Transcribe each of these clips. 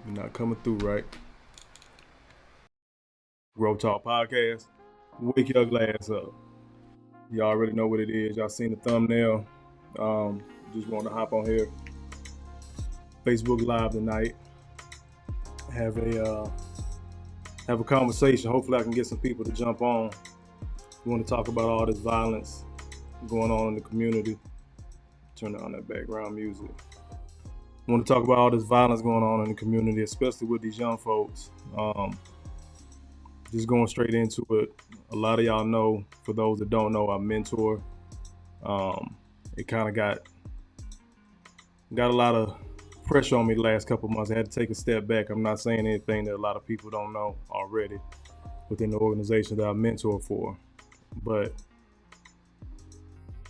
You're not coming through, right? G.R.O.W.T.H podcast. Wake your glass up. Y'all already know what it is. Y'all seen the thumbnail. Just want to hop on here. Facebook Live tonight. Have a conversation. Hopefully I can get some people to jump on. We want to talk about all this violence going on in the community. Turn on that background music. We want to talk about all this violence going on in the community, especially with these young folks. Just going straight into it. A lot of y'all know, for those that don't know, I mentor. It kind of got a lot of pressure on me the last couple of months. I had to take a step back. I'm not saying anything that a lot of people don't know already within the organization that I mentor for, but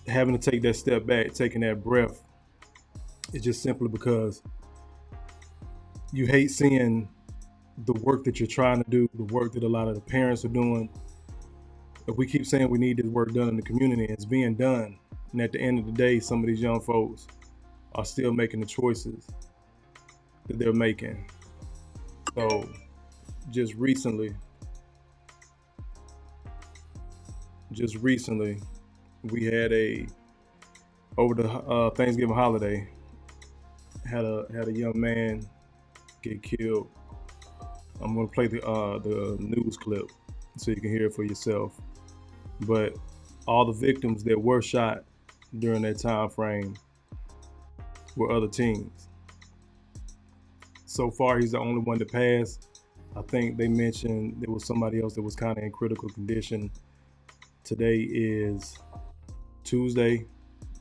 having to take that step back, taking that breath, is just simply because you hate seeing the work that you're trying to do, the work that a lot of the parents are doing. If we keep saying we need this work done in the community, it's being done. And at the end of the day, some of these young folks are still making the choices that they're making. So just recently, we had over the Thanksgiving holiday, had a young man get killed. I'm gonna play the news clip so you can hear it for yourself. But all the victims that were shot during that time frame were other teens. So far, he's the only one to pass. I think they mentioned there was somebody else that was kind of in critical condition. Today is Tuesday,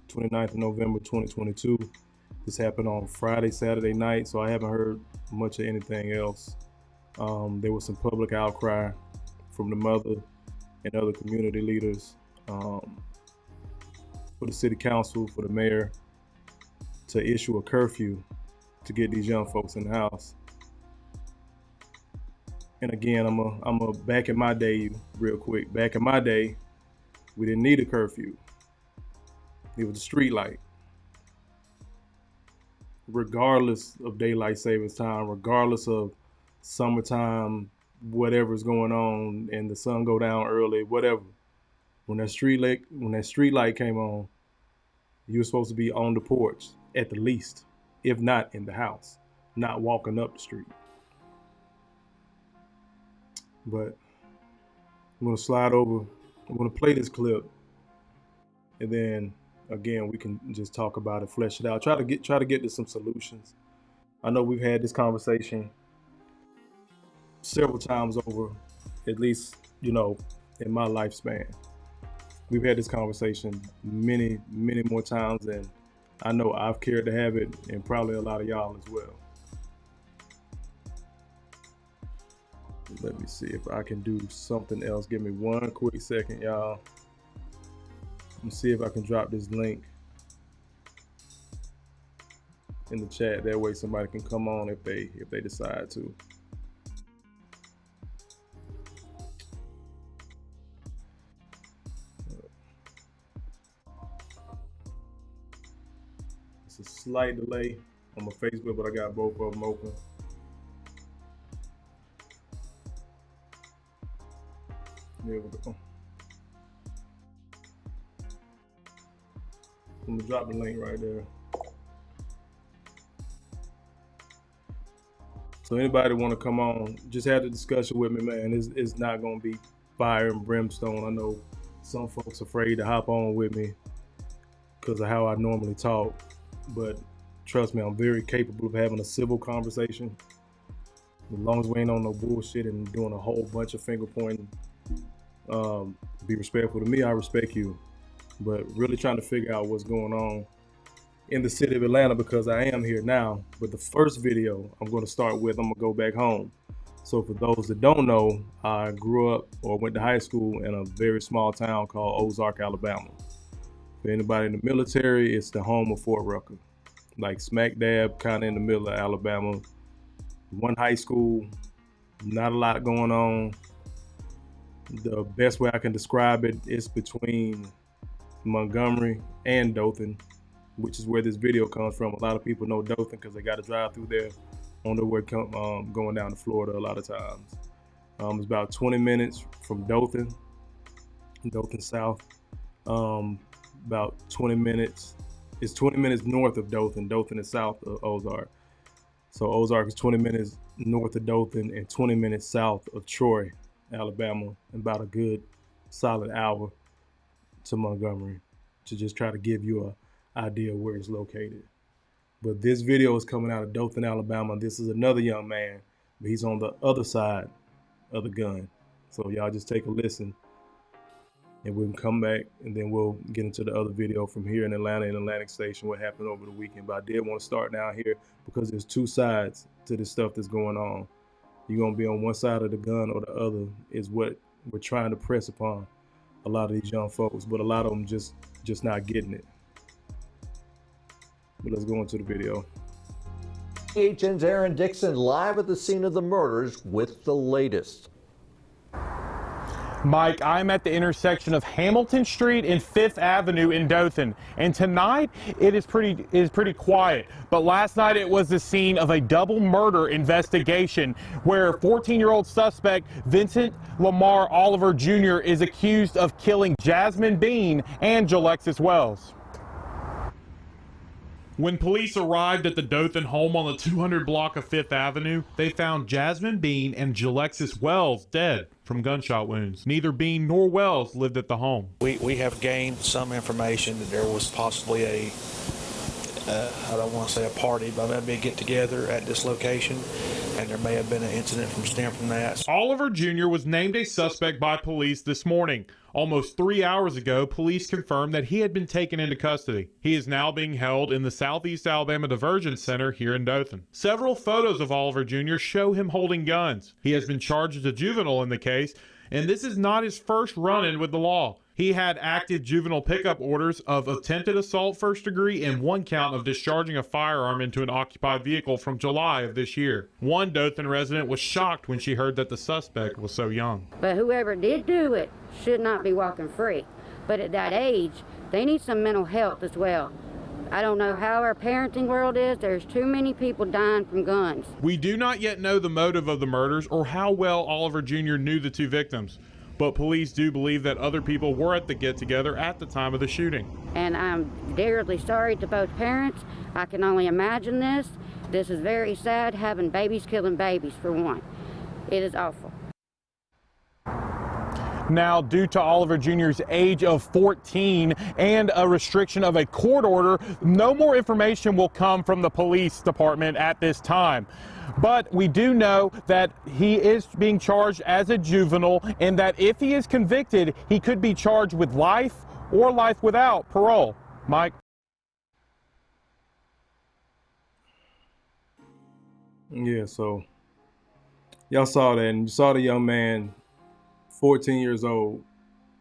29th of November, 2022. This happened on Friday, Saturday night, so I haven't heard much of anything else. There was some public outcry from the mother and other community leaders, for the city council, for the mayor, to issue a curfew to get these young folks in the house. And again, I'm a back in my day, real quick. Back in my day, we didn't need a curfew. It was a street light. Regardless of daylight savings time, regardless of summertime, whatever's going on, and the sun go down early, whatever. When that street light came on, you were supposed to be on the porch at the least, if not in the house, not walking up the street. But I'm gonna slide over. I'm gonna play this clip, and then again we can just talk about it, flesh it out. Try to get to some solutions. I know we've had this conversation several times over, at least in my lifespan. We've had this conversation many more times, and I know I've cared to have it, and probably a lot of y'all as well. Let me see if I can do something else. Give me one quick second, y'all. Let me see if I can drop this link in the chat. That way somebody can come on if they decide to. It's a slight delay on my Facebook, but I got both of them open. There we go. I'm gonna drop the link right there. So anybody want to come on, just have the discussion with me, man. It's not gonna be fire and brimstone. I know some folks afraid to hop on with me because of how I normally talk, but trust me, I'm very capable of having a civil conversation. As long as we ain't on no bullshit and doing a whole bunch of finger pointing. Be respectful to me, I respect you. But really trying to figure out what's going on in the city of Atlanta, because I am here now. But the first video I'm going to start with, I'm going to go back home. So for those that don't know, I grew up or went to high school in a very small town called Ozark, Alabama. For anybody in the military, it's the home of Fort Rucker. Like smack dab, kind of in the middle of Alabama. One high school, not a lot going on. The best way I can describe it is between Montgomery and Dothan, which is where this video comes from. A lot of people know Dothan because they got to drive through there on their way going down to Florida a lot of times. It's about 20 minutes from Dothan South. About 20 minutes. It's 20 minutes north of Dothan. Dothan is south of Ozark. So Ozark is 20 minutes north of Dothan and 20 minutes south of Troy, Alabama, and about a good solid hour to Montgomery, to just try to give you an idea of where it's located. But this video is coming out of Dothan, Alabama. This is another young man, but he's on the other side of the gun. So y'all just take a listen, and we can come back, and then we'll get into the other video from here in Atlanta, in Atlantic Station, what happened over the weekend. But I did want to start down here because there's two sides to this stuff that's going on. You're going to be on one side of the gun or the other is what we're trying to press upon a lot of these young folks, but a lot of them just not getting it. But let's go into the video. G.R.O.W.T.H's Aaron Dixon live at the scene of the murders with the latest. Mike, I'm at the intersection of Hamilton Street and 5th Avenue in Dothan, and tonight it is pretty quiet. But last night it was the scene of a double murder investigation where 14-year-old suspect Vincent Lamar Oliver Jr. is accused of killing Jasmine Bean and Alexis Wells. When police arrived at the Dothan home on the 200 block of 5th Avenue, they found Jasmine Bean and Alexis Wells dead from gunshot wounds. Neither Bean nor Wells lived at the home. We have gained some information that there was possibly a, I don't want to say a party, but maybe a get-together at this location, and there may have been an incident stemmed from that. Oliver Jr. was named a suspect by police this morning. Almost 3 hours ago, police confirmed that he had been taken into custody. He is now being held in the Southeast Alabama Diversion Center here in Dothan. Several photos of Oliver Jr. show him holding guns. He has been charged as a juvenile in the case, and this is not his first run-in with the law. He had active juvenile pickup orders of attempted assault first degree and one count of discharging a firearm into an occupied vehicle from July of this year. One Dothan resident was shocked when she heard that the suspect was so young. But whoever did do it should not be walking free. But at that age, they need some mental health as well. I don't know how our parenting world is. There's too many people dying from guns. We do not yet know the motive of the murders or how well Oliver Jr. knew the two victims. But police do believe that other people were at the get-together at the time of the shooting. And I'm dearly sorry to both parents. I can only imagine this. This is very sad, having babies killing babies, for one. It is awful. Now, due to Oliver Jr.'s age of 14 and a restriction of a court order, no more information will come from the police department at this time. But we do know that he is being charged as a juvenile, and that if he is convicted, he could be charged with life or life without parole. Mike? Yeah, so y'all saw that, and you saw the young man, 14 years old,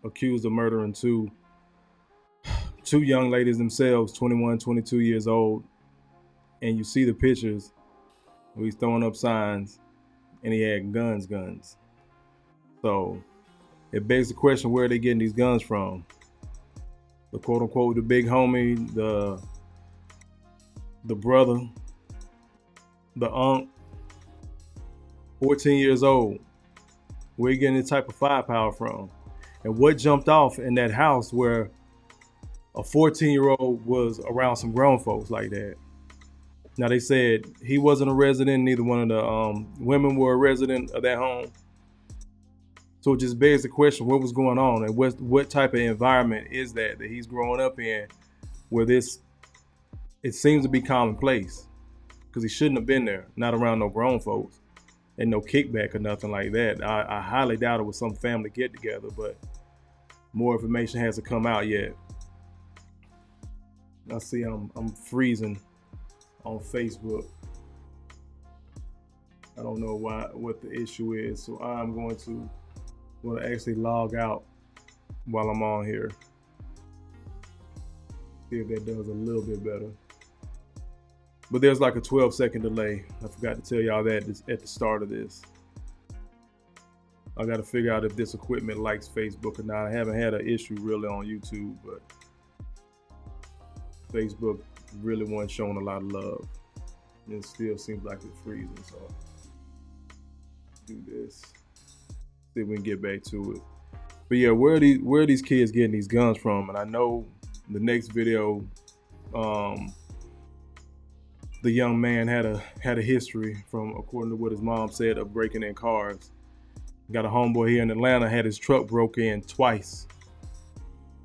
accused of murdering two young ladies themselves, 21, 22 years old. And you see the pictures where he's throwing up signs, and he had guns. So it begs the question, where are they getting these guns from? The quote unquote, the big homie, the brother, the uncle, 14 years old. Where are you getting this type of firepower from? And what jumped off in that house where a 14-year-old was around some grown folks like that? Now, they said he wasn't a resident, neither one of the women were a resident of that home. So it just begs the question, what was going on, and what type of environment is that he's growing up in, where it seems to be commonplace, because he shouldn't have been there, not around no grown folks. And no kickback or nothing like that. I highly doubt it was some family get together, but more information hasn't come out yet. I see I'm freezing on Facebook. I don't know what the issue is, so I'm going to actually log out while I'm on here. See if that does a little bit better. But there's like a 12-second delay. I forgot to tell y'all that at the start of this. I got to figure out if this equipment likes Facebook or not. I haven't had an issue really on YouTube, but Facebook really wasn't showing a lot of love. and it still seems like it's freezing. So do this. See if we can get back to it. But yeah, where are these kids getting these guns from? And I know the next video, the young man had a history, from according to what his mom said, of breaking in cars. Got a homeboy here in Atlanta, had his truck broke in twice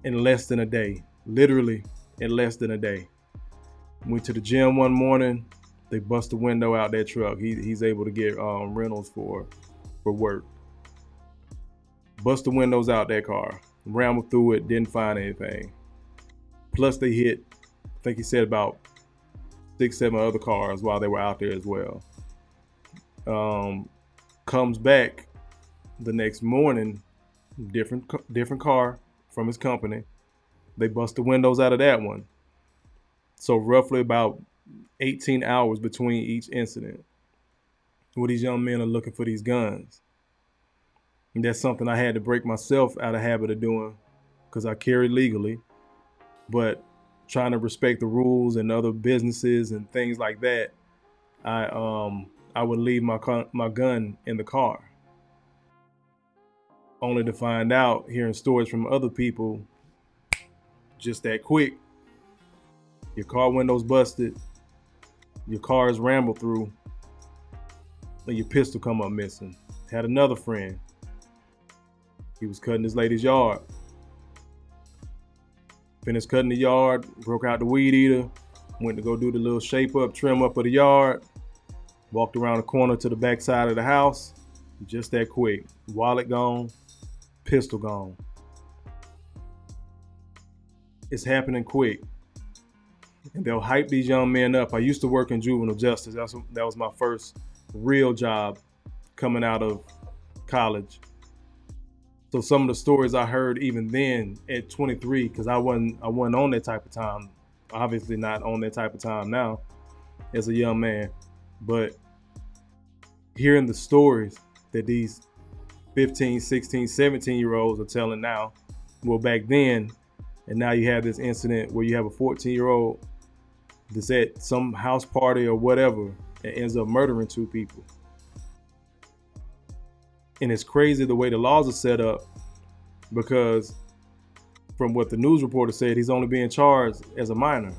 in less than a day. Literally in less than a day. Went to the gym one morning, they bust the window out that truck. He's able to get rentals for work. Bust the windows out that car, rambled through it, didn't find anything. Plus they hit, I think he said about 6-7 other cars while they were out there as well. Comes back the next morning, different car from his company. They bust the windows out of that one. So roughly about 18 hours between each incident, where these young men are looking for these guns. And that's something I had to break myself out of habit of doing, because I carry legally, but trying to respect the rules and other businesses and things like that, I would leave my gun in the car, only to find out, hearing stories from other people, just that quick, your car windows busted, your car is rambled through, and your pistol come up missing. Had another friend. He was cutting his lady's yard. Finished cutting the yard, broke out the weed eater, went to go do the little shape up, trim up of the yard, walked around the corner to the back side of the house, just that quick. Wallet gone, pistol gone. It's happening quick. And they'll hype these young men up. I used to work in juvenile justice. That was my first real job coming out of college. So some of the stories I heard even then at 23, because I wasn't on that type of time, obviously not on that type of time now as a young man, but hearing the stories that these 15, 16, 17-year-olds are telling now, well, back then, and now you have this incident where you have a 14-year-old that's at some house party or whatever and ends up murdering 2 people. And it's crazy the way the laws are set up, because from what the news reporter said, he's only being charged as a minor.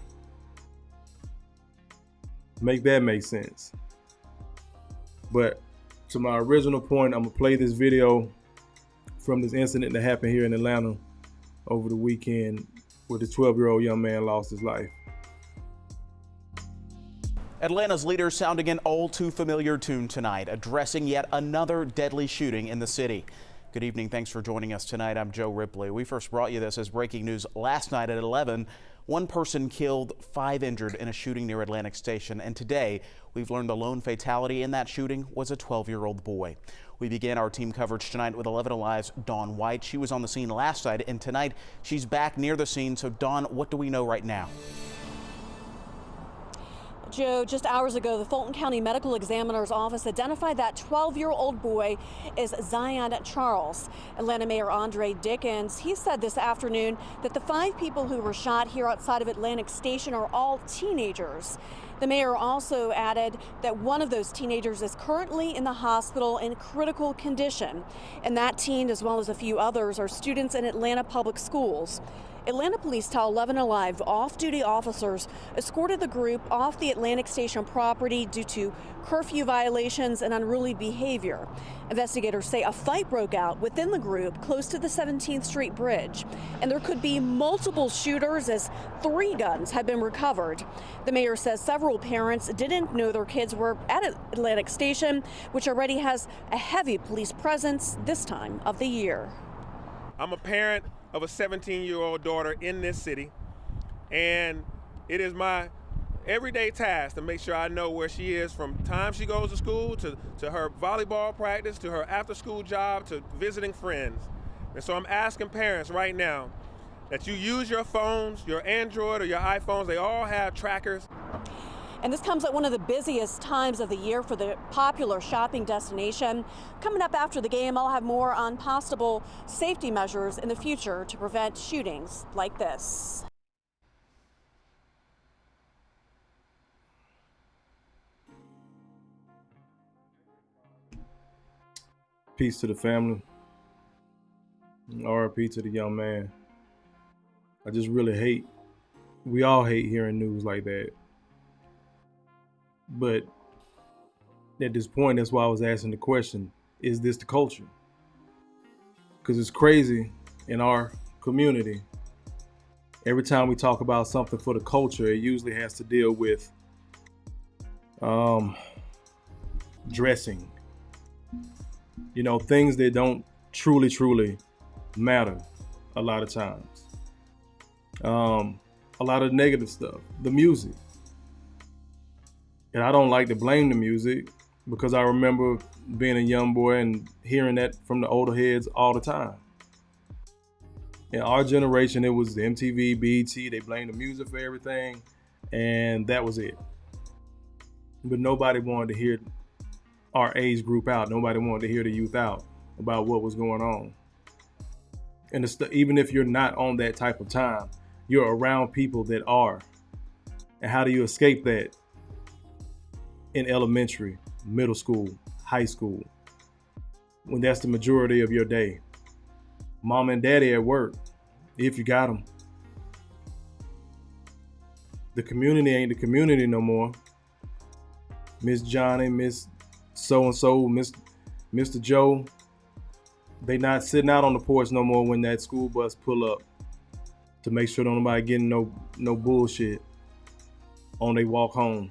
Make that make sense. But to my original point, I'm gonna play this video from this incident that happened here in Atlanta over the weekend, where the 12-year-old young man lost his life. Atlanta's leaders sounding an all too familiar tune tonight, addressing yet another deadly shooting in the city. Good evening. Thanks for joining us tonight. I'm Joe Ripley. We first brought you this as breaking news last night at 11. 1 person killed, 5 injured in a shooting near Atlantic Station. And today, we've learned the lone fatality in that shooting was a 12-year-old boy. We began our team coverage tonight with 11 Alive's Dawn White. She was on the scene last night, and tonight she's back near the scene. So, Dawn, what do we know right now? Joe, just hours ago, the Fulton County Medical Examiner's Office identified that 12-year-old boy as Zion Charles. Atlanta Mayor Andre Dickens, he said this afternoon that the 5 people who were shot here outside of Atlantic Station are all teenagers. The mayor also added that one of those teenagers is currently in the hospital in critical condition. And that teen, as well as a few others, are students in Atlanta public schools. Atlanta police tell 11 Alive off-duty officers escorted the group off the Atlantic Station property due to curfew violations and unruly behavior. Investigators say a fight broke out within the group close to the 17th Street Bridge, and there could be multiple shooters as 3 guns have been recovered. The mayor says several parents didn't know their kids were at Atlantic Station, which already has a heavy police presence this time of the year. I'm a parent of a 17-year-old daughter in this city, and it is my everyday task to make sure I know where she is from time she goes to school to her volleyball practice, to her after-school job, to visiting friends. And so I'm asking parents right now that you use your phones, your Android or your iPhones. They all have trackers. And this comes at one of the busiest times of the year for the popular shopping destination. Coming up after the game, I'll have more on possible safety measures in the future to prevent shootings like this. Peace to the family. RIP to the young man. I just really hate, we all hate hearing news like that. But at this point, that's why I was asking the question, is this the culture? Because it's crazy in our community. Every time we talk about something for the culture, it usually has to deal with dressing. You know, things that don't truly matter a lot of times. A lot of negative stuff. The music. And I don't like to blame the music because I remember being a young boy and hearing that from the older heads all the time. In our generation, it was the MTV, BET, they blamed the music for everything, and that was it. But nobody wanted to hear our age group out. Nobody wanted to hear the youth out about what was going on. And even if you're not on that type of time, you're around people that are. And how do you escape that? In elementary, middle school, high school, when that's the majority of your day. Mom and daddy at work, if you got them. The community ain't the community no more. Miss Johnny, Miss so-and-so, Mr. Joe, they not sitting out on the porch no more when that school bus pull up to make sure don't nobody getting no bullshit on they walk home.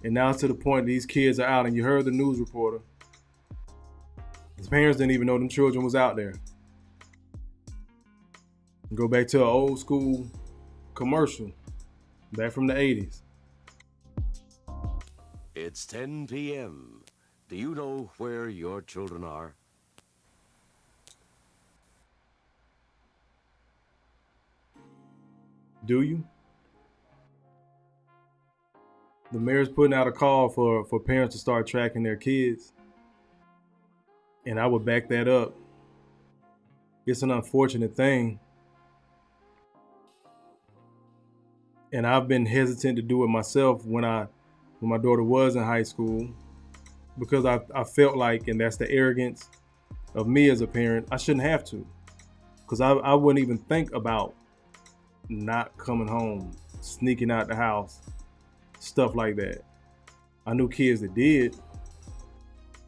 And now it's to the point these kids are out, and you heard the news reporter. His parents didn't even know them children was out there. Go back to an old school commercial back from the 80s. It's 10 p.m. Do you know where your children are? Do you? The mayor's putting out a call for parents to start tracking their kids. And I would back that up. It's an unfortunate thing. And I've been hesitant to do it myself when my daughter was in high school, because I felt like, and that's the arrogance of me as a parent, I shouldn't have to. Because I wouldn't even think about not coming home, sneaking out the house, stuff like that. I knew kids that did,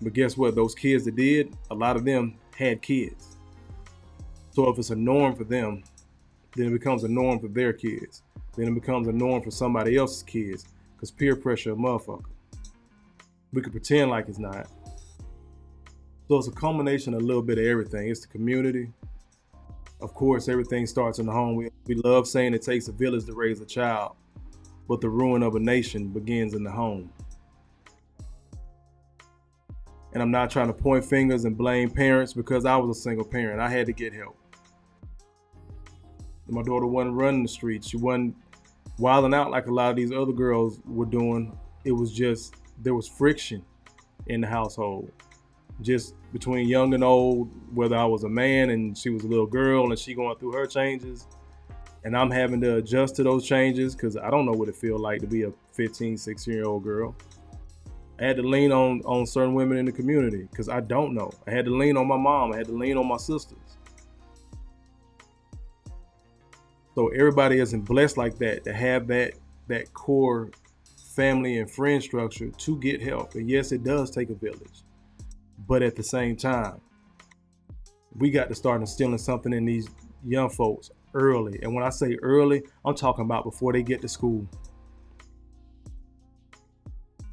but guess what? Those kids that did, a lot of them had kids. So if it's a norm for them, then it becomes a norm for their kids. Then it becomes a norm for somebody else's kids, because peer pressure a motherfucker. We could pretend like it's not. So it's a combination of a little bit of everything. It's the community. Of course, everything starts in the home. We love saying it takes a village to raise a child, but the ruin of a nation begins in the home. And I'm not trying to point fingers and blame parents, because I was a single parent. I had to get help. My daughter wasn't running the streets. She wasn't wilding out like a lot of these other girls were doing. It was just, there was friction in the household, just between young and old, whether I was a man and she was a little girl and she going through her changes, and I'm having to adjust to those changes because I don't know what it feels like to be a 15, 16-year-old girl. I had to lean on certain women in the community because I don't know. I had to lean on my mom. I had to lean on my sisters. So everybody isn't blessed like that to have that core family and friend structure to get help. And yes, it does take a village. But at the same time, we got to start instilling something in these young folks early. And when I say early, I'm talking about before they get to school.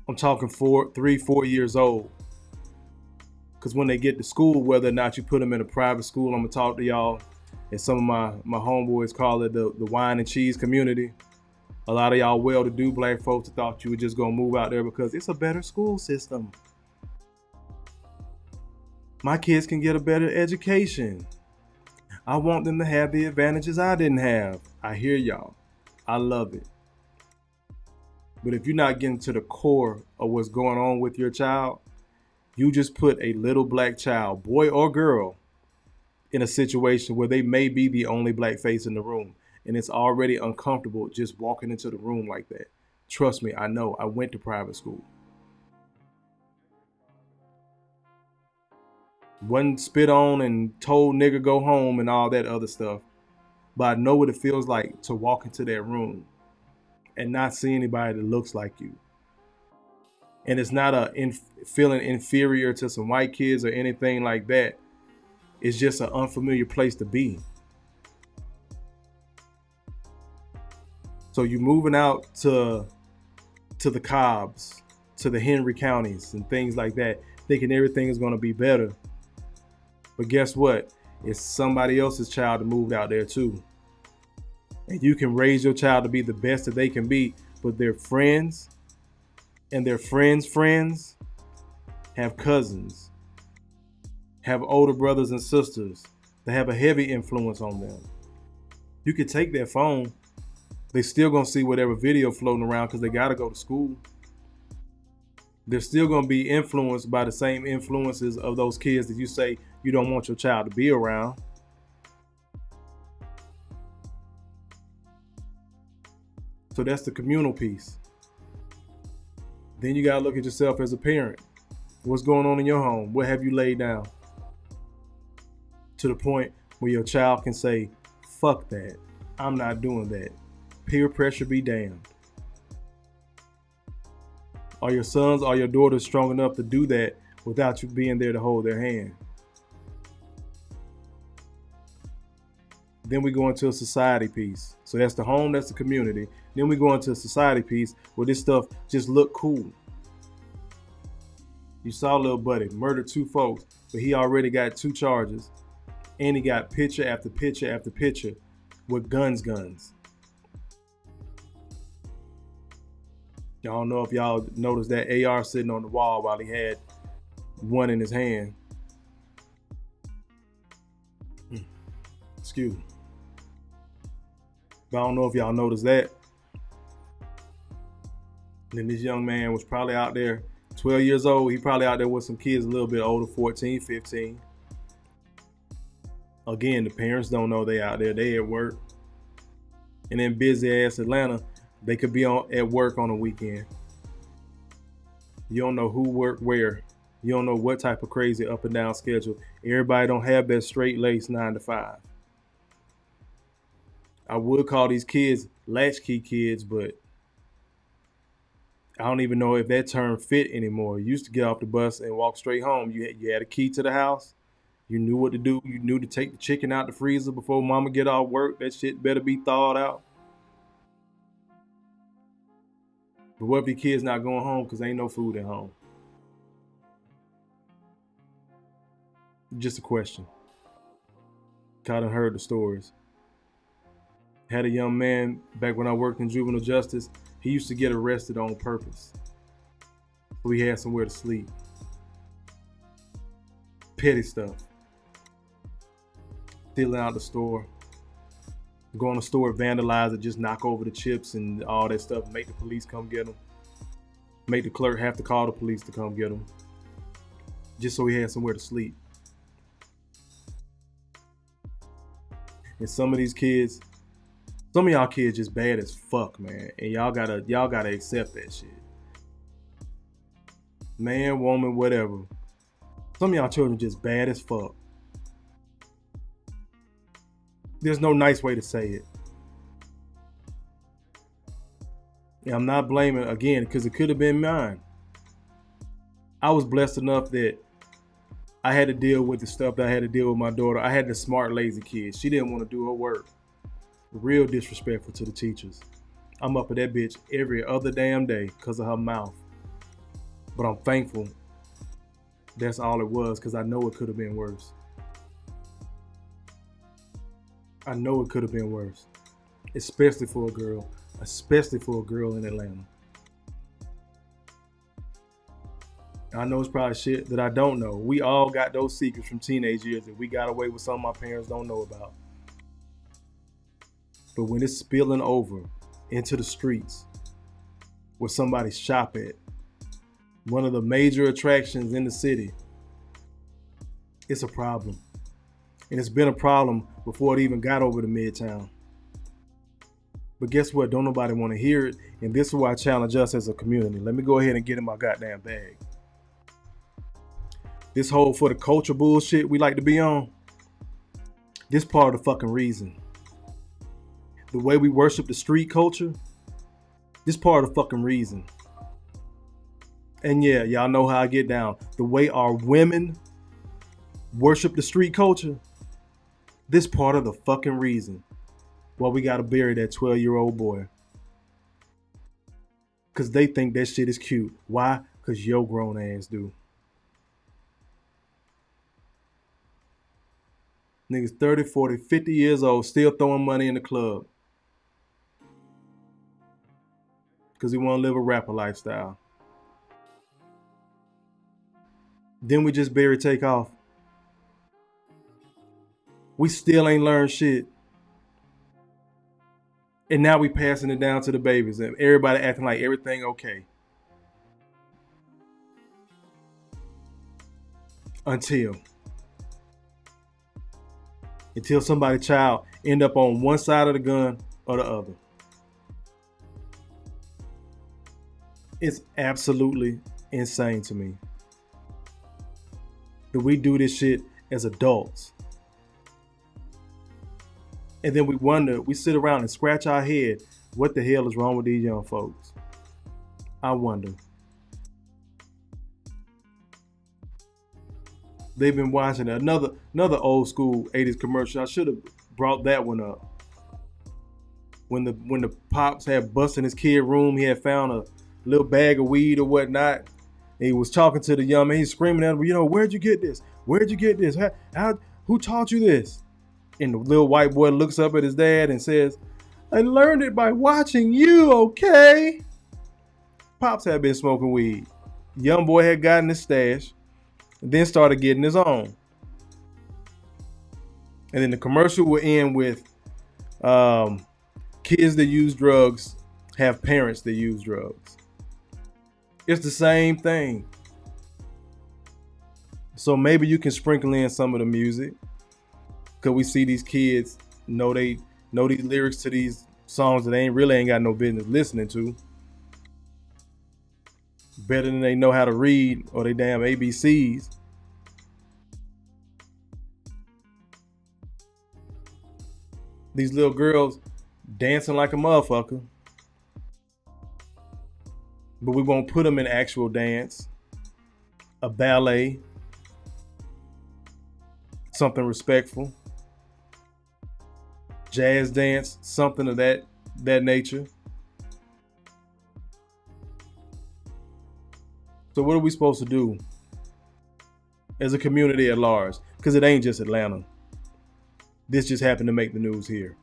I'm talking 3, 4 years old. Because when they get to school, whether or not you put them in a private school, I'm going to talk to y'all. And some of my homeboys call it the wine and cheese community. A lot of y'all well-to-do black folks thought you were just going to move out there because it's a better school system. My kids can get a better education. I want them to have the advantages I didn't have. I hear y'all. I love it. But if you're not getting to the core of what's going on with your child, you just put a little black child, boy or girl, in a situation where they may be the only black face in the room. And it's already uncomfortable just walking into the room like that. Trust me, I know. I went to private school. Wasn't spit on and told nigga go home and all that other stuff. But I know what it feels like to walk into that room and not see anybody that looks like you. And it's not feeling inferior to some white kids or anything like that. It's just an unfamiliar place to be. So you're moving out to the Cobbs, to the Henry counties and things like that, thinking everything is going to be better. But guess what? It's somebody else's child that moved out there too. And you can raise your child to be the best that they can be, but their friends and their friends' friends have cousins, have older brothers and sisters that have a heavy influence on them. You could take their phone, they still gonna see whatever video floating around because they gotta go to school. They're still gonna be influenced by the same influences of those kids that you say you don't want your child to be around. So that's the communal piece. Then you gotta look at yourself as a parent. What's going on in your home? What have you laid down? To the point where your child can say, fuck that, I'm not doing that. Peer pressure be damned. Are your sons or your daughters strong enough to do that without you being there to hold their hand? Then we go into a society piece. So that's the home, that's the community. Then we go into a society piece where this stuff just look cool. You saw little buddy murdered 2 folks, but he already got 2 charges. And he got picture after picture after picture with guns. I don't know if y'all noticed that AR sitting on the wall while he had one in his hand. Excuse me. But I don't know if y'all noticed that. And then this young man was probably out there, 12 years old. He probably out there with some kids a little bit older, 14, 15. Again, the parents don't know they out there. They at work. And in busy ass Atlanta, they could be at work on a weekend. You don't know who work where. You don't know what type of crazy up and down schedule. Everybody don't have that straight lace 9 to 5. I would call these kids latchkey kids, but I don't even know if that term fit anymore. You used to get off the bus and walk straight home. You had a key to the house. You knew what to do. You knew to take the chicken out the freezer before mama get off work. That shit better be thawed out. But what if your kid's not going home because ain't no food at home? Just a question. Kind of heard the stories. Had a young man back when I worked in juvenile justice. He used to get arrested on purpose. So he had somewhere to sleep. Petty stuff. Stealing out the store. Go in the store, vandalize it, just knock over the chips and all that stuff. Make the police come get him. Make the clerk have to call the police to come get him. Just so he had somewhere to sleep. And some of these kids, some of y'all kids just bad as fuck, man. And y'all gotta accept that shit. Man, woman, whatever. Some of y'all children just bad as fuck. There's no nice way to say it. And I'm not blaming, again, because it could have been mine. I was blessed enough that I had to deal with the stuff that I had to deal with my daughter. I had the smart, lazy kid. She didn't want to do her work. Real disrespectful to the teachers. I'm up at that bitch every other damn day because of her mouth. But I'm thankful that's all it was, because I know it could have been worse. I know it could have been worse. Especially for a girl. Especially for a girl in Atlanta. I know it's probably shit that I don't know. We all got those secrets from teenage years that we got away with, some of my parents don't know about. But when it's spilling over into the streets where somebody shop at, one of the major attractions in the city, it's a problem. And it's been a problem before it even got over to Midtown. But guess what? Don't nobody want to hear it. And this is why I challenge us as a community. Let me go ahead and get in my goddamn bag. this whole for the culture bullshit we like to be on, this part of the fucking reason. The way we worship the street culture, this part of the fucking reason. And yeah, y'all know how I get down. The way our women worship the street culture, this part of the fucking reason why we gotta bury that 12-year-old boy. Cause they think that shit is cute. Why? Cause your grown ass do. Niggas 30, 40, 50 years old still throwing money in the club. Cause he wanna live a rapper lifestyle. Then we just bury Takeoff. We still ain't learned shit. And now we passing it down to the babies and everybody acting like everything okay. Until somebody's child end up on one side of the gun or the other. It's absolutely insane to me that we do this shit as adults. And then we sit around and scratch our head, what the hell is wrong with these young folks? I wonder. They've been watching another old school 80s commercial. I should have brought that one up. When the pops had busted his kid room, he had found a little bag of weed or whatnot. And he was talking to the young man. He's screaming at him, where'd you get this? Where'd you get this? Who taught you this? And the little white boy looks up at his dad and says, I learned it by watching you, okay? Pops had been smoking weed. Young boy had gotten his stash, and then started getting his own. And then the commercial will end with kids that use drugs have parents that use drugs. It's the same thing. So maybe you can sprinkle in some of the music. Cause we see these kids know these lyrics to these songs that they ain't got no business listening to. Better than they know how to read or they damn ABCs. These little girls dancing like a motherfucker. But we won't put them in actual dance, a ballet, something respectful. Jazz dance, something of that nature. So what are we supposed to do as a community at large? Because it ain't just Atlanta. This just happened to make the news here.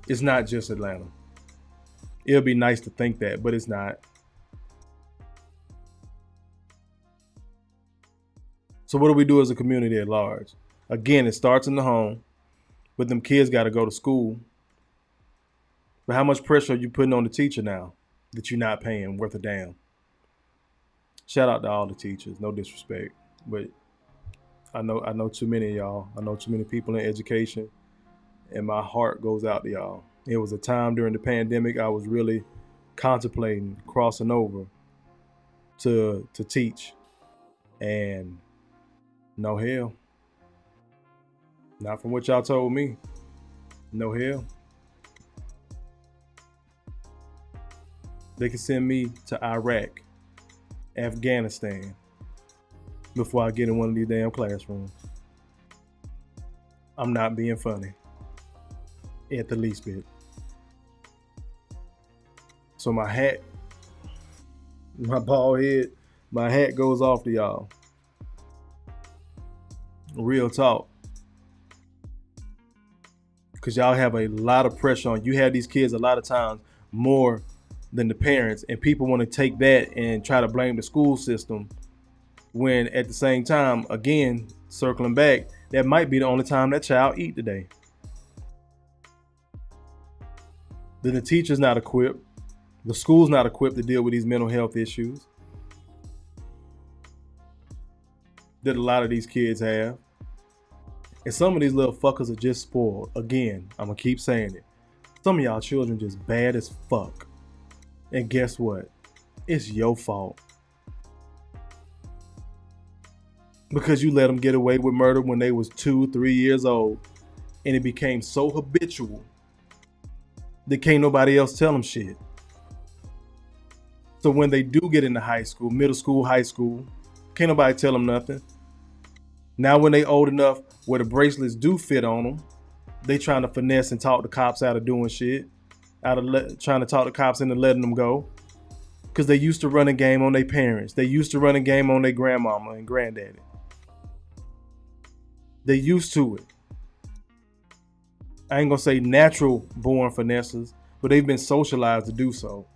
It's not just Atlanta. It'll be nice to think that, but it's not. So what do we do as a community at large? Again, it starts in the home. But them kids got to go to school. But how much pressure are you putting on the teacher now that you're not paying worth a damn? Shout out to all the teachers. No disrespect. But I know too many of y'all. I know too many people in education. And my heart goes out to y'all. It was a time during the pandemic I was really contemplating crossing over to teach. And no hell. Not from what y'all told me. No hell. They can send me to Iraq, Afghanistan, before I get in one of these damn classrooms. I'm not being funny. At the least bit. So my hat, my bald head, my hat goes off to y'all. Real talk. Because y'all have a lot of pressure on you. Have these kids a lot of times more than the parents, and people want to take that and try to blame the school system when at the same time, again, circling back, that might be the only time that child eat today. Then the teacher's not equipped. The school's not equipped to deal with these mental health issues that a lot of these kids have. And some of these little fuckers are just spoiled. Again, I'm gonna keep saying it. Some of y'all children just bad as fuck. And guess what? It's your fault. because you let them get away with murder when they was 2-3 years old, and it became so habitual that can't nobody else tell them shit. So when they do get into high school, middle school, high school, can't nobody tell them nothing. Now when they old enough where the bracelets do fit on them, they trying to finesse and talk the cops out of doing shit, trying to talk the cops into letting them go, because they used to run a game on their parents. They used to run a game on their grandmama and granddaddy. They used to it. I ain't gonna say natural born finessers, but they've been socialized to do so.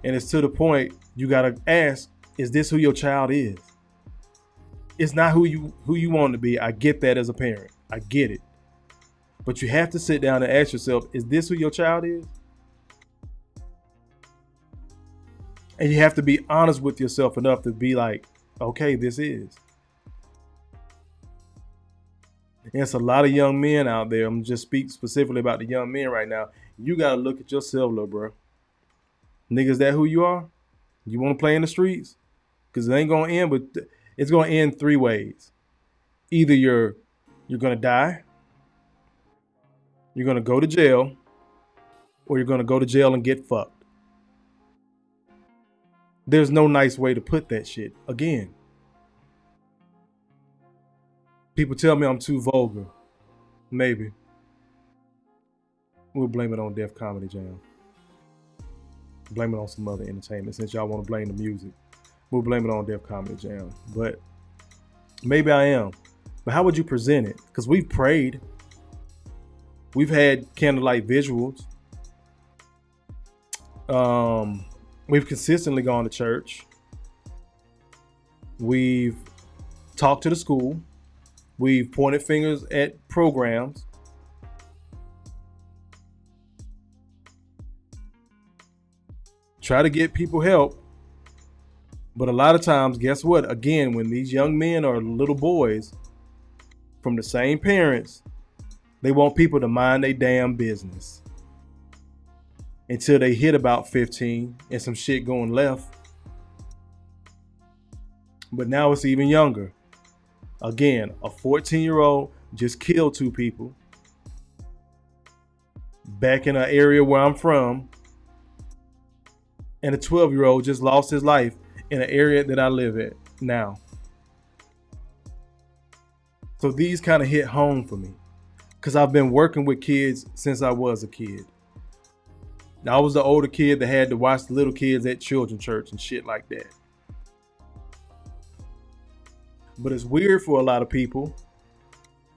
And it's to the point you gotta ask, is this who your child is? It's not who you want to be. I get that as a parent. I get it. But you have to sit down and ask yourself, is this who your child is? And you have to be honest with yourself enough to be like, okay, this is. And it's a lot of young men out there. I'm just speaking specifically about the young men right now. You got to look at yourself, little bro. Niggas, that who you are? You want to play in the streets? Because it ain't going to end, but it's going to end 3 ways. Either you're going to die, you're going to go to jail, or you're going to go to jail and get fucked. There's no nice way to put that shit. Again, people tell me I'm too vulgar. Maybe. We'll blame it on Def Comedy Jam. Blame it on some other entertainment since y'all want to blame the music. We'll blame it on Def Comedy Jam. But maybe I am. But how would you present it? Because we've prayed. We've had candlelight visuals. We've consistently gone to church. We've talked to the school. We've pointed fingers at programs. Try to get people help. But a lot of times, guess what? Again, when these young men are little boys from the same parents, they want people to mind their damn business until they hit about 15 and some shit going left. But now it's even younger. Again, a 14-year-old just killed 2 people back in an area where I'm from, and a 12-year-old just lost his life in an area that I live at now. So these kind of hit home for me because I've been working with kids since I was a kid. I was the older kid that had to watch the little kids at children's church and shit like that. But it's weird for a lot of people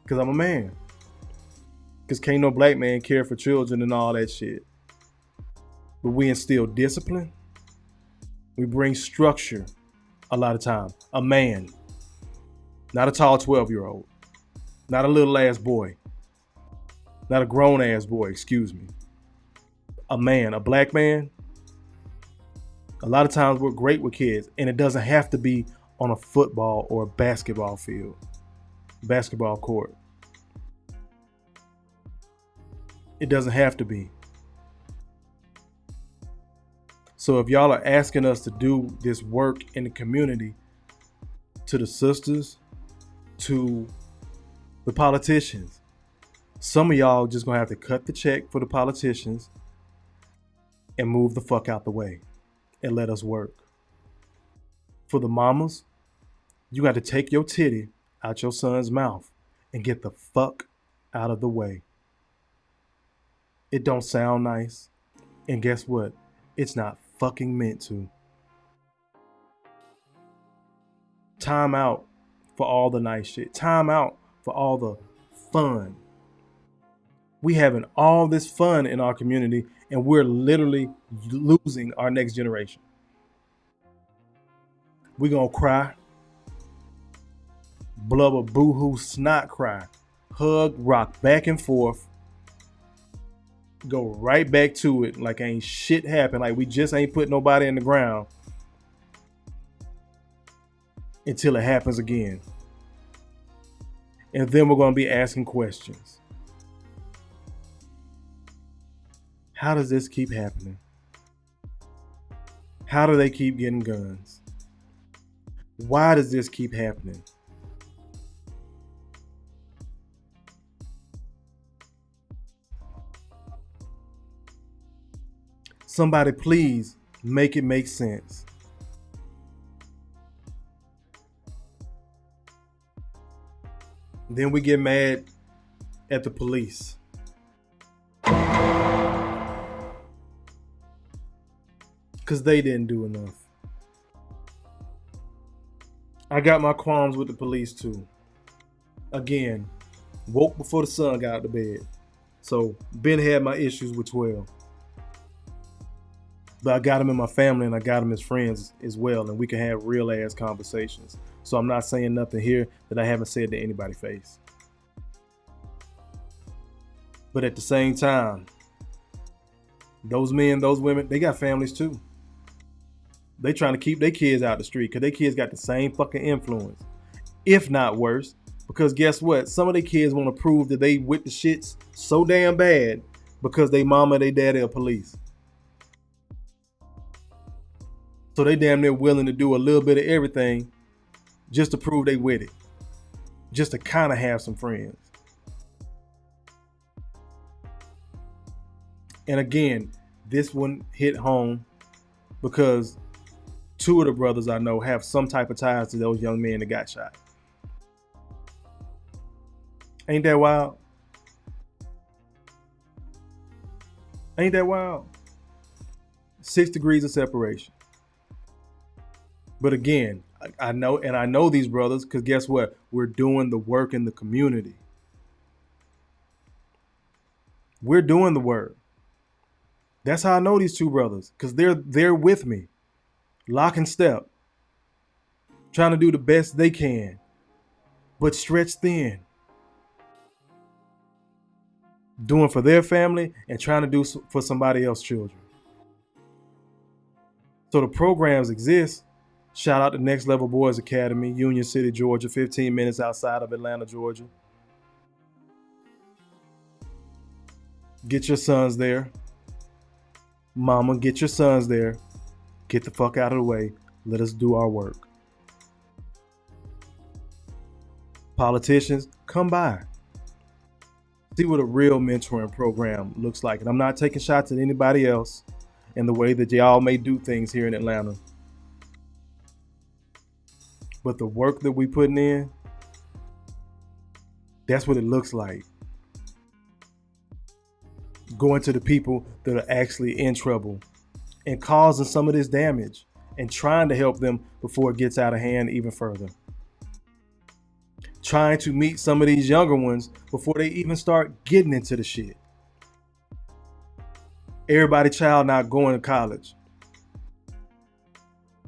because I'm a man. Because can't no black man care for children and all that shit. But we instill discipline. We bring structure a lot of time. A man. Not a tall 12-year-old. Not a little ass boy. Not a grown ass boy, excuse me. A man, a black man. A lot of times we're great with kids, and it doesn't have to be on a football or a basketball field, basketball court. It doesn't have to be. So if y'all are asking us to do this work in the community, to the sisters, to the politicians, some of y'all just gonna have to cut the check for the politicians and move the fuck out the way and let us work. For the mamas, you got to take your titty out your son's mouth and get the fuck out of the way. It don't sound nice. And guess what? It's not fucking meant to. Time out for all the nice shit. Time out for all the fun. We having all this fun in our community and we're literally losing our next generation. We're gonna cry, blubber, boo-hoo, snot cry, hug, rock back and forth, go right back to it like ain't shit happened, like we just ain't put nobody in the ground until it happens again. And then we're gonna be asking questions. How does this keep happening? How do they keep getting guns? Why does this keep happening? Somebody please make it make sense. Then we get mad at the police. Because they didn't do enough. I got my qualms with the police too. Again, woke before the sun got out of bed. So, Ben had my issues with 12. But I got him in my family and I got him as friends as well. And we can have real ass conversations. So I'm not saying nothing here that I haven't said to anybody's face. But at the same time, those men, those women, they got families too. They trying to keep their kids out the street because their kids got the same fucking influence, if not worse. Because guess what? Some of their kids want to prove that they with the shits so damn bad because they mama, they daddy are police. So they damn near willing to do a little bit of everything just to prove they with it. Just to kind of have some friends. And again, this one hit home because 2 of the brothers I know have some type of ties to those young men that got shot. Ain't that wild? Ain't that wild? 6 degrees of separation. But again, I know these brothers because guess what? We're doing the work in the community. We're doing the work. That's how I know these 2 brothers because they're with me, lock and step, trying to do the best they can, but stretched thin. Doing for their family and trying to do for somebody else's children. So the programs exist. Shout out to Next Level Boys Academy, Union City, Georgia, 15 minutes outside of Atlanta, Georgia. Get your sons there. Mama, get your sons there. Get the fuck out of the way. Let us do our work. Politicians, come by. See what a real mentoring program looks like. And I'm not taking shots at anybody else in the way that y'all may do things here in Atlanta. But the work that we putting in, that's what it looks like. Going to the people that are actually in trouble and causing some of this damage and trying to help them before it gets out of hand even further. Trying to meet some of these younger ones before they even start getting into the shit. Everybody child not going to college.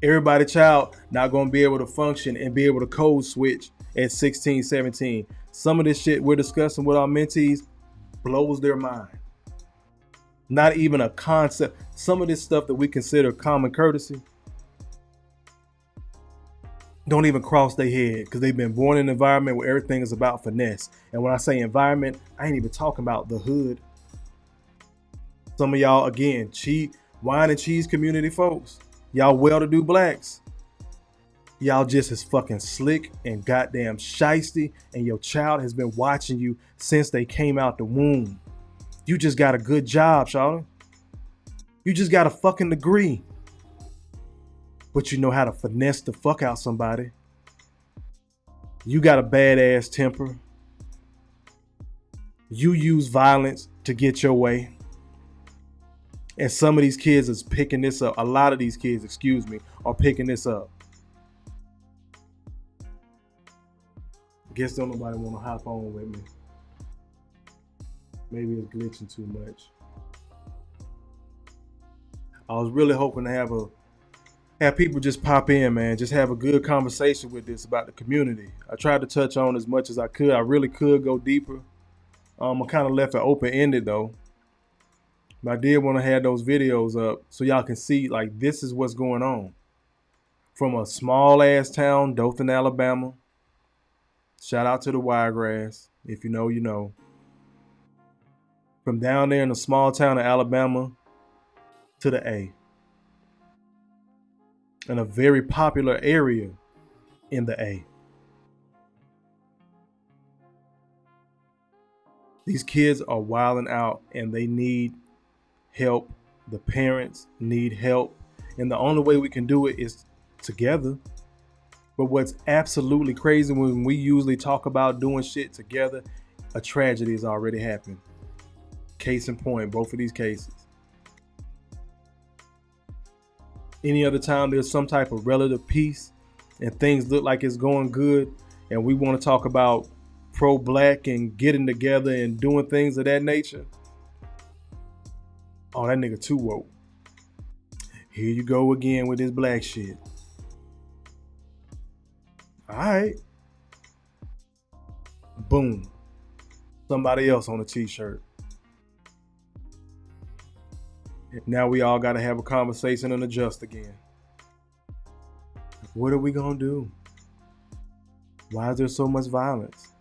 Everybody child not going to be able to function and be able to code switch at 16, 17. Some of this shit we're discussing with our mentees blows their mind. Not even a concept. Some of this stuff that we consider common courtesy don't even cross their head because they've been born in an environment where everything is about finesse. And when I say environment, I ain't even talking about the hood. Some of y'all, again, wine and cheese community folks. Y'all well-to-do blacks. Y'all just as fucking slick and goddamn shiesty, and your child has been watching you since they came out the womb. You just got a good job, Charlotte. You just got a fucking degree. But you know how to finesse the fuck out somebody. You got a badass temper. You use violence to get your way. And some of these kids is picking this up. A lot of these kids, are picking this up. Guess don't nobody want to hop on with me. Maybe it's glitching too much. I was really hoping to have people just pop in, man. Just have a good conversation with this about the community. I tried to touch on as much as I could. I really could go deeper. I kind of left it open-ended though. But I did want to have those videos up so y'all can see like this is what's going on. From a small ass town, Dothan, Alabama. Shout out to the Wiregrass. If you know, you know. From down there in the small town of Alabama to the A. In a very popular area in the A. These kids are wilding out and they need help. The parents need help. And the only way we can do it is together. But what's absolutely crazy, when we usually talk about doing shit together, a tragedy has already happened. Case in point, both of these cases. Any other time there's some type of relative peace and things look like it's going good, and we want to talk about pro-black and getting together and doing things of that nature, oh, that nigga too woke. Here you go again with this black shit. All right. Boom. Somebody else on a t-shirt. Now we all got to have a conversation and adjust again. What are we going to do? Why is there so much violence?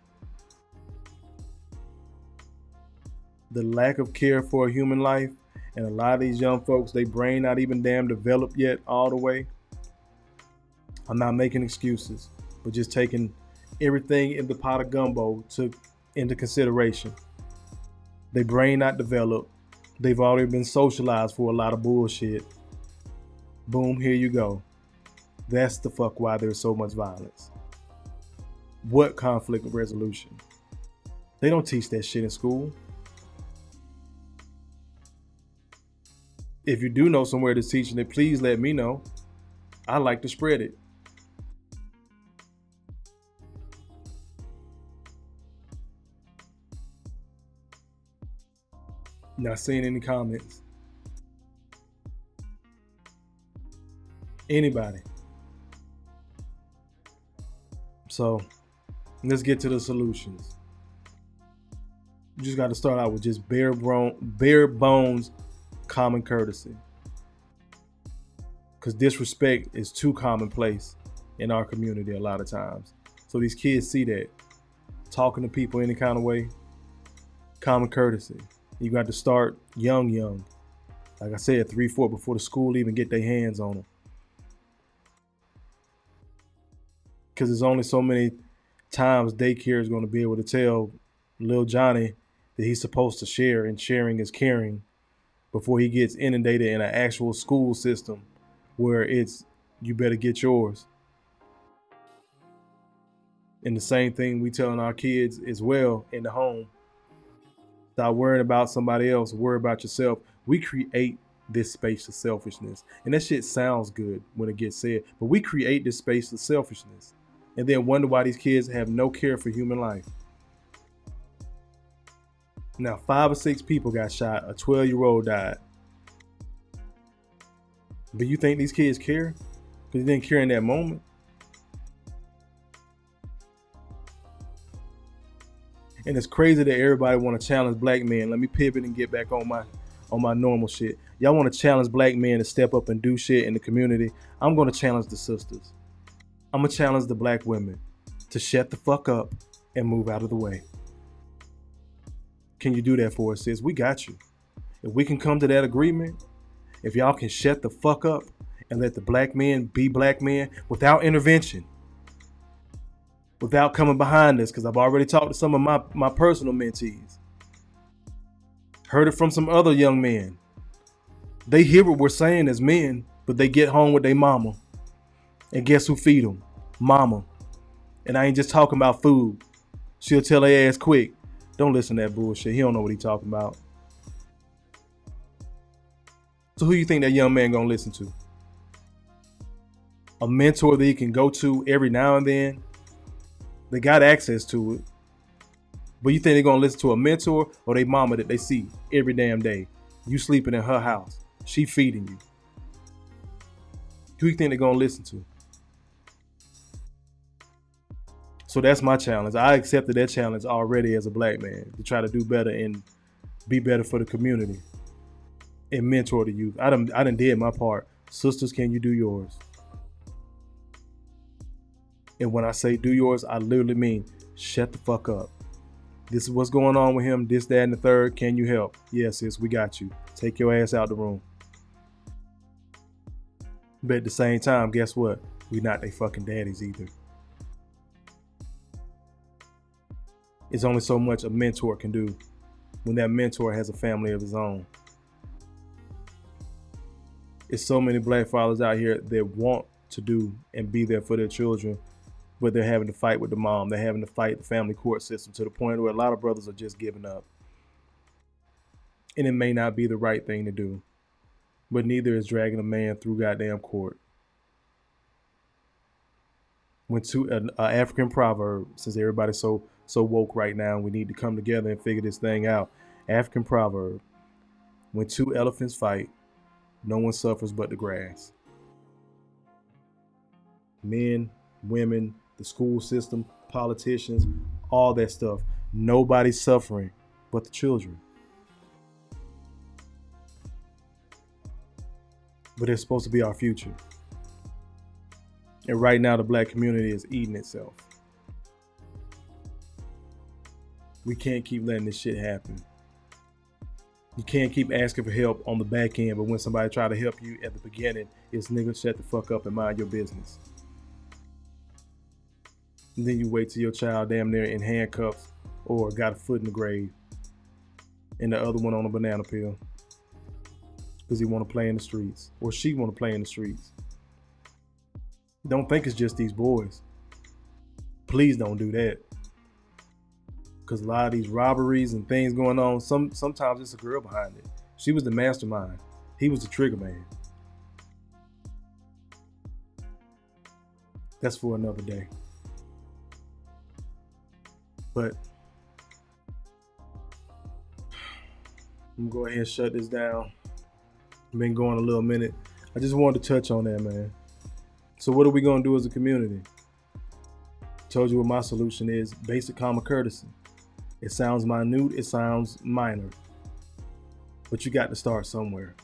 The lack of care for a human life, and a lot of these young folks, they brain not even damn developed yet all the way. I'm not making excuses, but just taking everything in the pot of gumbo into consideration. They brain not developed. They've already been socialized for a lot of bullshit. Boom, here you go. That's the fuck why there's so much violence. What conflict resolution? They don't teach that shit in school. If you do know somewhere that's teaching it, please let me know. I like to spread it. Not seeing any comments. Anybody? So let's get to the solutions. You just got to start out with just bare bones common courtesy. Because disrespect is too commonplace in our community a lot of times. So these kids see that. Talking to people any kind of way, common courtesy. You got to start young. Like I said, 3-4 before the school even get their hands on them. Because there's only so many times daycare is going to be able to tell little Johnny that he's supposed to share, and sharing is caring, before he gets inundated in an actual school system where it's, you better get yours. And the same thing we telling our kids as well in the home. Stop worrying about somebody else, worry about yourself. We create this space of selfishness. And that shit sounds good when it gets said, but we create this space of selfishness and then wonder why these kids have no care for human life. Now, 5 or 6 people got shot. A 12-year-old died. But you think these kids care? Because they didn't care in that moment. And it's crazy that everybody want to challenge black men. Let me pivot and get back on my normal shit. Y'all want to challenge black men to step up and do shit in the community. I'm going to challenge the sisters. I'm going to challenge the black women to shut the fuck up and move out of the way. Can you do that for us, sis? We got you. If we can come to that agreement, if y'all can shut the fuck up and let the black men be black men without intervention, without coming behind us, because I've already talked to some of my personal mentees. Heard it from some other young men. They hear what we're saying as men, but they get home with their mama. And guess who feed them? Mama. And I ain't just talking about food. She'll tell their ass quick, don't listen to that bullshit. He don't know what he talking about. So who you think that young man gonna listen to? A mentor that he can go to every now and then? They got access to it. But you think they're going to listen to a mentor or they mama that they see every damn day? You sleeping in her house. She feeding you. Who you think they're going to listen to? So that's my challenge. I accepted that challenge already as a black man, to try to do better and be better for the community and mentor the youth. I done did my part. Sisters, can you do yours? And when I say do yours, I literally mean shut the fuck up. This is what's going on with him, this, that, and the third. Can you help? Yes, sis, we got you. Take your ass out the room. But at the same time, guess what? We not they fucking daddies either. It's only so much a mentor can do when that mentor has a family of his own. It's so many black fathers out here that want to do and be there for their children, but they're having to fight with the mom. They're having to fight the family court system to the point where a lot of brothers are just giving up. And it may not be the right thing to do, but neither is dragging a man through goddamn court. When an African proverb, since everybody's so woke right now, we need to come together and figure this thing out. African proverb: when two elephants fight, no one suffers but the grass. Men, women, the school system, politicians, all that stuff. Nobody's suffering but the children. But it's supposed to be our future. And right now the black community is eating itself. We can't keep letting this shit happen. You can't keep asking for help on the back end, but when somebody try to help you at the beginning, it's nigga, shut the fuck up and mind your business. And then you wait till your child damn near in handcuffs or got a foot in the grave and the other one on a banana peel because he want to play in the streets or she want to play in the streets. Don't think it's just these boys. Please don't do that. Because a lot of these robberies and things going on, sometimes it's a girl behind it. She was the mastermind. He was the trigger man. That's for another day. But I'm gonna go ahead and shut this down. I've been going a little minute. I just wanted to touch on that, man. So what are we gonna do as a community? Told you what my solution is: basic common courtesy. It sounds minute, it sounds minor, but you got to start somewhere.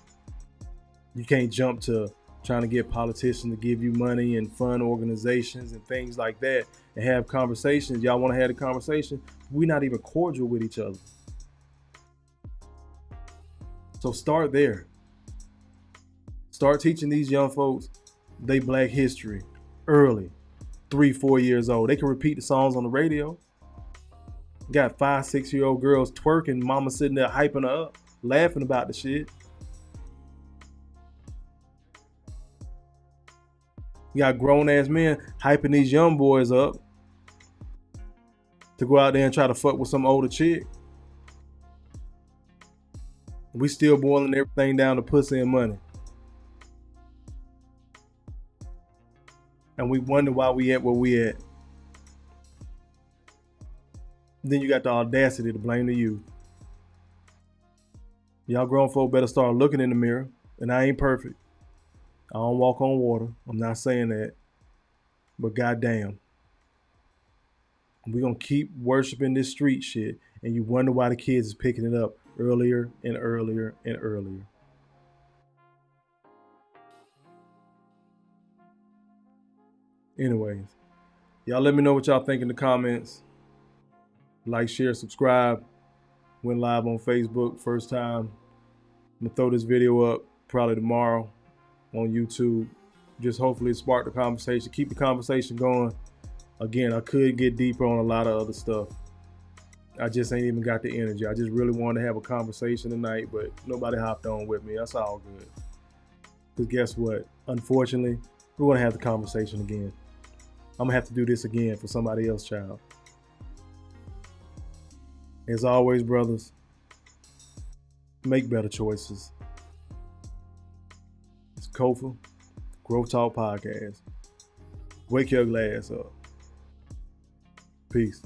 You can't jump to trying to get politicians to give you money and fund organizations and things like that and have conversations. Y'all want to have a conversation? We're not even cordial with each other. So start there. Start teaching these young folks they black history early, 3-4 years old. They can repeat the songs on the radio. Got 5-6-year-old girls twerking, mama sitting there hyping her up, laughing about the shit. You got grown ass men hyping these young boys up to go out there and try to fuck with some older chick. We still boiling everything down to pussy and money. And we wonder why we at where we at. Then you got the audacity to blame the youth. Y'all grown folk better start looking in the mirror. And I ain't perfect. I don't walk on water. I'm not saying that. But goddamn. We're going to keep worshiping this street shit. And you wonder why the kids is picking it up earlier and earlier and earlier. Anyways. Y'all let me know what y'all think in the comments. Like, share, subscribe. Went live on Facebook first time. I'm gonna throw this video up probably tomorrow on YouTube. Just hopefully spark the conversation. Keep the conversation going. Again, I could get deeper on a lot of other stuff. I just ain't even got the energy. I just really wanted to have a conversation tonight, but nobody hopped on with me. That's all good. Because guess what? Unfortunately, we're gonna have the conversation again. I'm gonna have to do this again for somebody else's child. As always, brothers, make better choices. It's Kofa, G.R.O.W.T.H Podcast. Wake your glass up. Peace.